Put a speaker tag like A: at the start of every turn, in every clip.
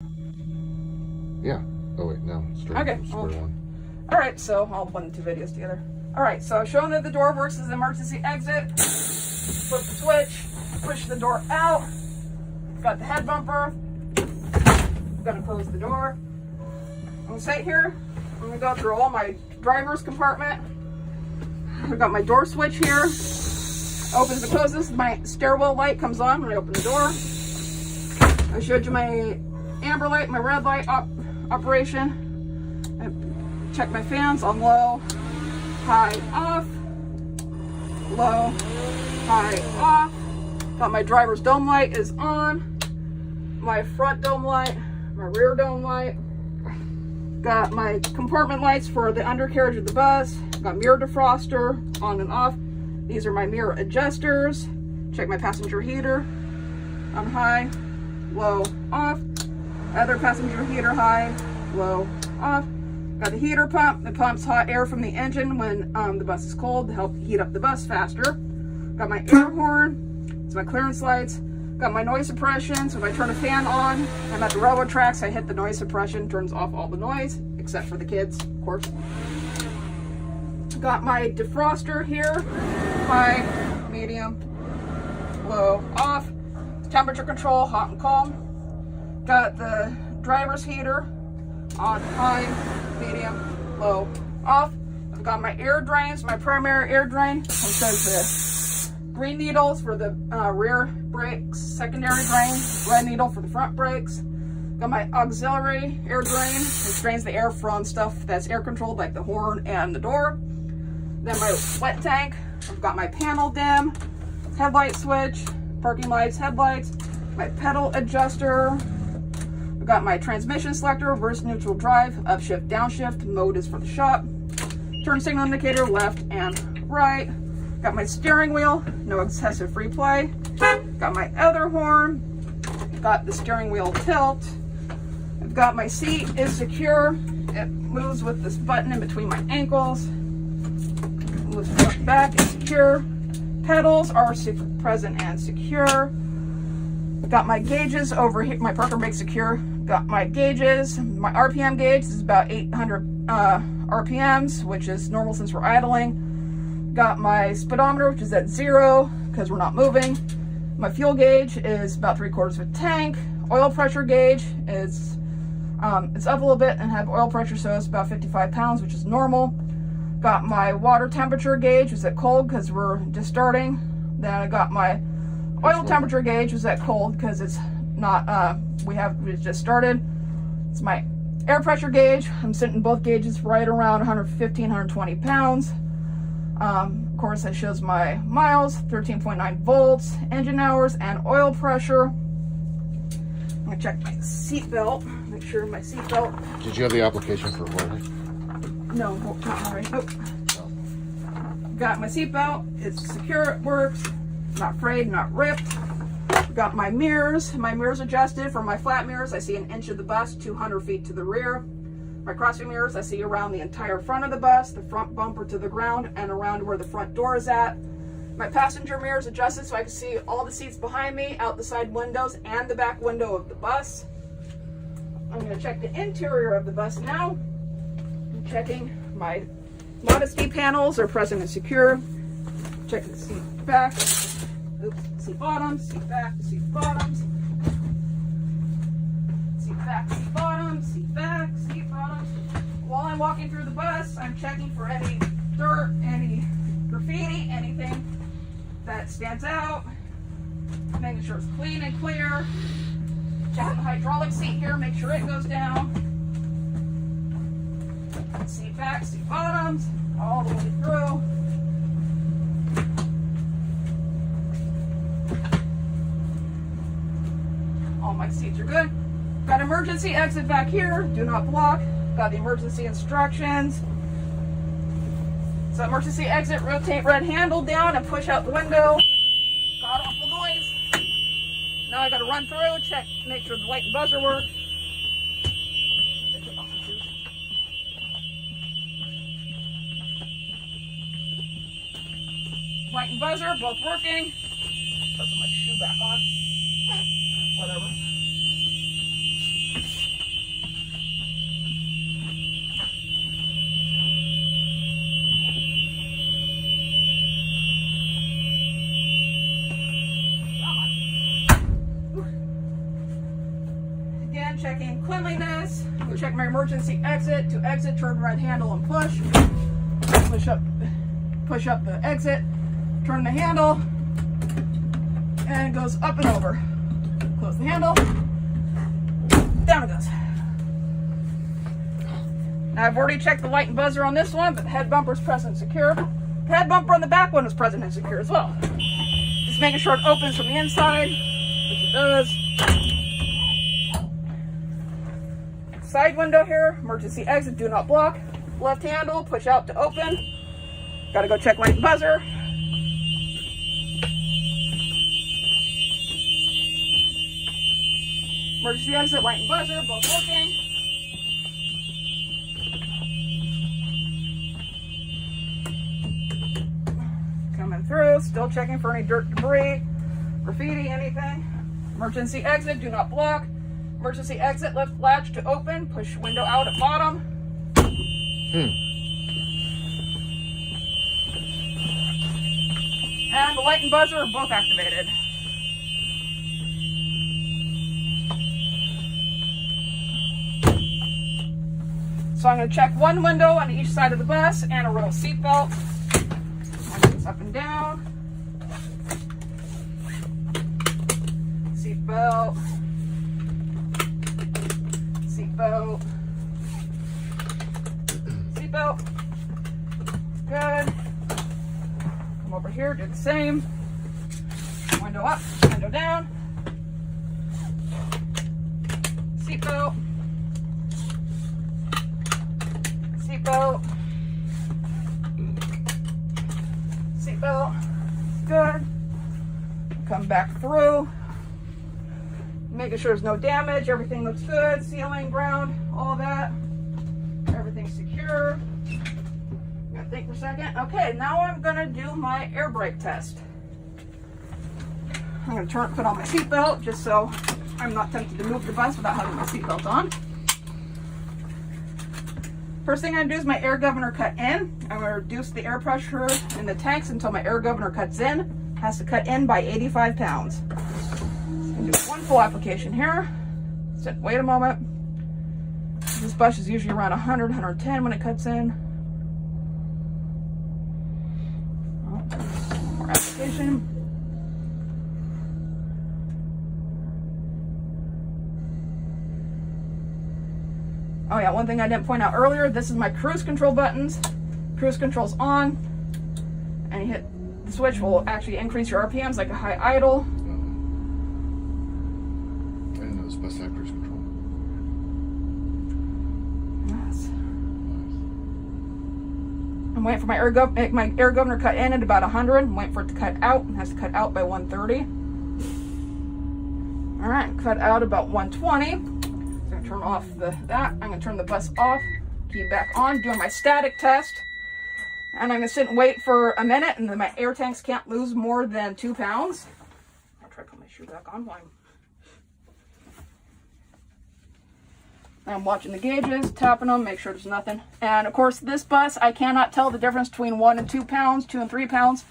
A: Yeah. Oh wait, no. Straight,
B: Okay.
A: straight
B: Well,
A: one.
B: all right, so I'll blend the two videos together. All right, so showing that the door works as an emergency exit. Flip the switch, push the door out. Got the head bumper. I'm gonna close the door. I'm gonna sit here. I'm gonna go through all my driver's compartment. I've got my door switch here. Opens and closes. My stairwell light comes on when I open the door. I showed you my amber light, my red light operation. I check my fans on low, high, off, low, high, off. Got my driver's dome light is on. My front dome light, my rear dome light. Got my compartment lights for the undercarriage of the bus. Got mirror defroster on and off. These are my mirror adjusters. Check my passenger heater on high, low, off. Other passenger heater high, low, off. Got the heater pump. It pumps hot air from the engine when the bus is cold to help heat up the bus faster. Got my air horn. It's my clearance lights. Got my noise suppression. So if I turn a fan on, I'm at the railroad tracks, I hit the noise suppression, turns off all the noise, except for the kids, of course. Got my defroster here. High, medium, low, off. Temperature control, hot and cold. Got the driver's heater on high, medium, low, off. I've got my air drains, my primary air drain. It says the green needles for the rear brakes, secondary drain, red needle for the front brakes. Got my auxiliary air drain, which drains the air from stuff that's air controlled, like the horn and the door. Then my wet tank. I've got my panel dim, headlight switch, parking lights, headlights, my pedal adjuster. I've got my transmission selector, reverse neutral drive, upshift, downshift, mode is for the shop. Turn signal indicator, left and right. Got my steering wheel, no excessive free play. Got my other horn. Got the steering wheel tilt. I've got my seat is secure. It moves with this button in between my ankles. Moves front back is secure. Pedals are present and secure. Got my gauges over here. My Parker Brake Secure. Got my gauges. My RPM gauge is about 800 RPMs, which is normal since we're idling. Got my speedometer, which is at 0 because we're not moving. My fuel gauge is about 3/4 of a tank. Oil pressure gauge is it's up a little bit and have oil pressure, so it's about 55 pounds, which is normal. Got my water temperature gauge, which is at cold because we're just starting. Then I got my oil temperature gauge, which is at cold because it's not we just started. It's my air pressure gauge. I'm sitting both gauges right around 115, 120 pounds. Of course, it shows my miles, 13.9 volts, engine hours, and oil pressure. I'm gonna check my seat belt, make sure my seat belt.
A: Did you have the application for Jorge?
B: No, not right. Oh. Got my seat belt. It's secure. It works. Not frayed, not ripped. Got my mirrors. My mirrors adjusted. For my flat mirrors, I see an inch of the bus, 200 feet to the rear. My crossing mirrors, I see around the entire front of the bus, the front bumper to the ground, and around where the front door is at. My passenger mirrors adjusted so I can see all the seats behind me, out the side windows, and the back window of the bus. I'm going to check the interior of the bus now. I'm checking my modesty panels are present and secure. Checking the seat back. Oops, seat bottoms, seat back, seat bottoms. Seat back, seat bottoms, seat back, seat bottoms. While I'm walking through the bus, I'm checking for any dirt, any graffiti, anything that stands out. Making sure it's clean and clear. Checking the hydraulic seat here, make sure it goes down. Seat back, seat bottoms, all the way through. All my seats are good. Got emergency exit back here, do not block. Got the emergency instructions. So emergency exit, rotate red handle down and push out the window. God awful noise. Now I gotta run through, check, make sure the light and buzzer work. Light and buzzer, both working. Put my shoe back on. Whatever. Again, checking cleanliness. Check my emergency exit. To exit, turn right handle and push. Push up the exit. Turn the handle. And it goes up and over. Close the handle. Down it goes. Now I've already checked the light and buzzer on this one, but the head bumper is present and secure. The head bumper on the back one is present and secure as well. Just making sure it opens from the inside, which it does. Side window here, emergency exit, do not block. Left handle, push out to open. Gotta go check light and buzzer. Emergency exit, light and buzzer, both working. Coming through, still checking for any dirt, debris, graffiti, anything. Emergency exit, do not block. Emergency exit, lift latch to open, push window out at bottom. And the light and buzzer are both activated. So I'm going to check one window on each side of the bus and a row of seatbelt. Up and down. Seatbelt. Seatbelt. Seatbelt. Good. Come over here, do the same. Window up, window down. Seatbelt. Seatbelt. Seatbelt. Good. Come back through. Making sure there's no damage. Everything looks good. Ceiling, ground, all that. Everything's secure. Gotta think for a second. Okay, now I'm gonna do my air brake test. I'm gonna put on my seatbelt just so I'm not tempted to move the bus without having my seatbelt on. First thing I'm gonna do is my air governor cut in. I'm gonna reduce the air pressure in the tanks until my air governor cuts in. Has to cut in by 85 pounds. So I'm gonna do one full application here. So wait a moment. This bus is usually around 100, 110 when it cuts in. More application. Oh yeah, one thing I didn't point out earlier, this is my cruise control buttons. Cruise control's on, and you hit the switch will actually increase your RPMs like a high idle.
A: I didn't know this bus had cruise control.
B: Yes. I'm waiting for my air governor cut in at about 100. I'm waiting for it to cut out. It has to cut out by 130. All right, cut out about 120. So I'm gonna turn off that. I'm gonna turn the bus off, key back on, doing my static test. And I'm gonna sit and wait for a minute, and then my air tanks can't lose more than 2 pounds. I'll try to put my shoe back on while I'm watching the gauges, tapping them, make sure there's nothing. And of course, this bus, I cannot tell the difference between 1 and 2 pounds, 2 and 3 pounds.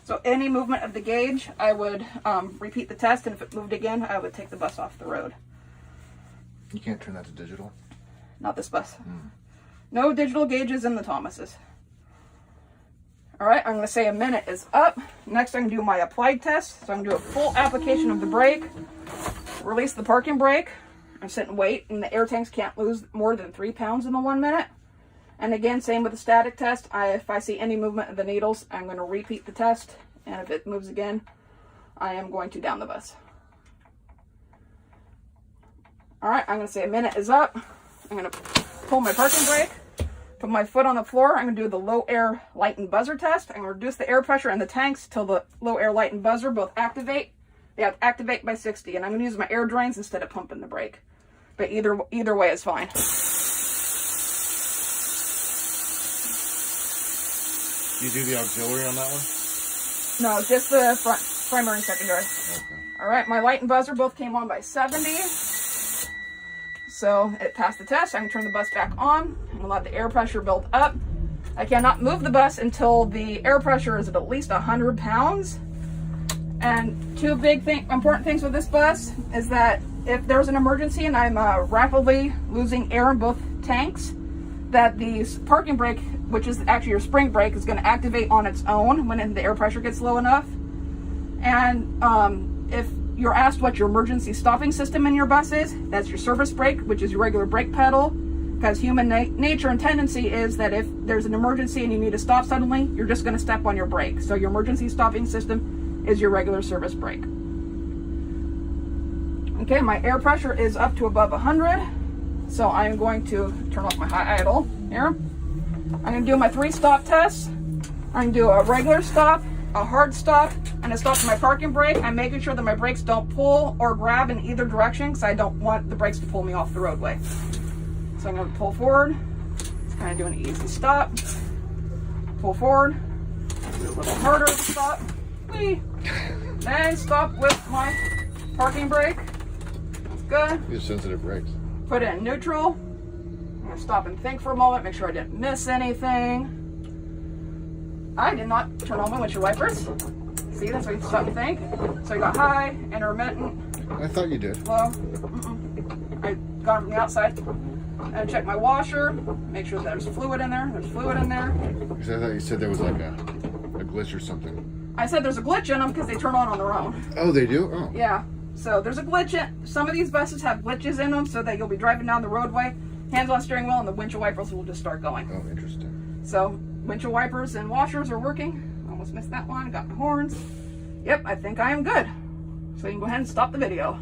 B: So any movement of the gauge, I would repeat the test, and if it moved again, I would take the bus off the road.
A: You can't turn that to digital?
B: Not this bus. No digital gauges in the Thomases. All right, I'm gonna say a minute is up. Next, I'm gonna do my applied test. So I'm gonna do a full application of the brake, release the parking brake, and sit and wait, and the air tanks can't lose more than 3 pounds in the 1 minute. And again, same with the static test. If I see any movement of the needles, I'm gonna repeat the test, and if it moves again, I am going to down the bus. All right, I'm gonna say a minute is up. I'm gonna pull my parking brake, put my foot on the floor. I'm gonna do the low air light and buzzer test. I'm gonna reduce the air pressure in the tanks till the low air light and buzzer both activate. They have to activate by 60, and I'm gonna use my air drains instead of pumping the brake. But either way is fine.
A: You do the auxiliary on that one?
B: No, just the front, primary and secondary.
A: Okay.
B: All right, my light and buzzer both came on by 70. So it passed the test. I'm gonna turn the bus back on and let the air pressure build up. I cannot move the bus until the air pressure is at least 100 pounds. And two important things with this bus is that if there's an emergency and I'm rapidly losing air in both tanks, that the parking brake, which is actually your spring brake, is going to activate on its own when the air pressure gets low enough. And if you're asked what your emergency stopping system in your bus is, that's your service brake, which is your regular brake pedal. Because human nature and tendency is that if there's an emergency and you need to stop suddenly, you're just going to step on your brake. So your emergency stopping system is your regular service brake. Okay, my air pressure is up to above 100. So I'm going to turn off my high idle here. I'm going to do my 3 stop tests. I'm going to do a regular stop, a hard stop, and a stop to my parking brake. I'm making sure that my brakes don't pull or grab in either direction because I don't want the brakes to pull me off the roadway. So I'm going to pull forward. Just kind of do an easy stop. Pull forward. Do a little harder stop. Whee! Then stop with my parking brake. That's good.
A: You have sensitive brakes.
B: Put it in neutral. I'm going to stop and think for a moment, make sure I didn't miss anything. I did not turn on my windshield wipers. See, that's why you stop and think. So you got high, intermittent,
A: I thought you did.
B: low. I got them from the outside. And check my washer, make sure there's fluid in there. There's fluid in there.
A: Because I thought you said there was like a glitch or something.
B: I said there's a glitch in them because they turn on their own.
A: Oh, they do? Oh.
B: Yeah. So there's a glitch in. Some of these buses have glitches in them so that you'll be driving down the roadway, hands on steering wheel, and the windshield wipers will just start going.
A: Oh, interesting.
B: So windshield wipers and washers are working. Almost missed that one. Got my horns. Yep, I think I am good. So you can go ahead and stop the video.